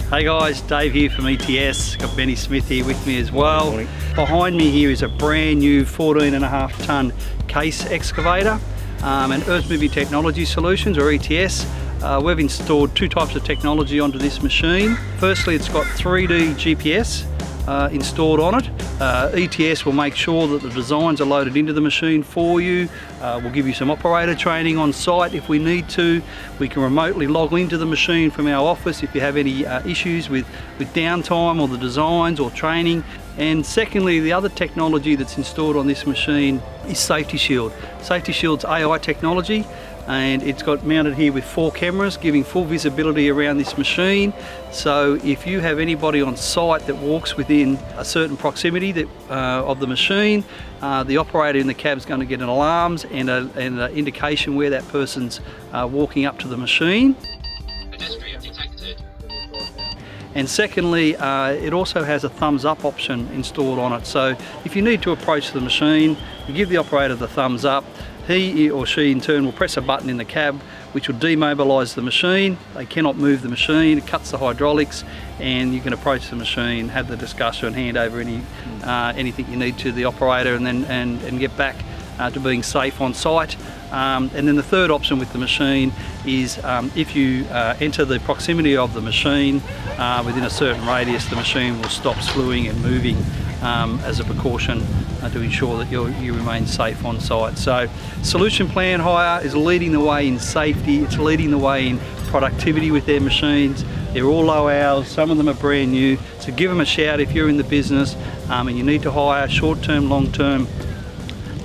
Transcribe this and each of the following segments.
Hey guys, Dave here from ETS. Got Benny Smith here with me as well. Behind me here is a brand new 14.5 tonne case excavator and Earth Moving Technology Solutions, or ETS. We've installed two types of technology onto this machine. Firstly, it's got 3D GPS installed on it. ETS will make sure that the designs are loaded into the machine for you. We'll give you some operator training on site if we need to. We can remotely log into the machine from our office if you have any issues with downtime or the designs or training. And secondly, the other technology that's installed on this machine is Safety Shield. Safety Shield's AI technology, and it's got mounted here with 4 cameras giving full visibility around this machine. So if you have anybody on site that walks within a certain proximity of the machine, the operator in the cab is going to get an alarms and an indication where that person's walking up to the machine. And secondly, it also has a thumbs up option installed on it. So if you need to approach the machine, you give the operator the thumbs up. He or she in turn will press a button in the cab which will demobilise the machine. They cannot move the machine, it cuts the hydraulics, and you can approach the machine, have the discussion, hand over anything you need to the operator, and then get back to being safe on site. And then the third option with the machine is if you enter the proximity of the machine within a certain radius, the machine will stop slewing and moving as a precaution to ensure that you remain safe on site. So Solution Plan Hire is leading the way in safety, it's leading the way in productivity with their machines. They're all low hours, some of them are brand new, so give them a shout if you're in the business and you need to hire short-term, long-term.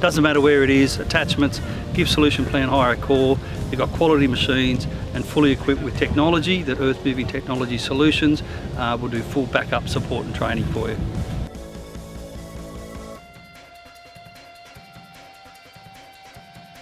Doesn't matter where it is, attachments, give Solution Plan Hire a call. They've got quality machines and fully equipped with technology that Earth Moving Technology Solutions will do full backup support and training for you.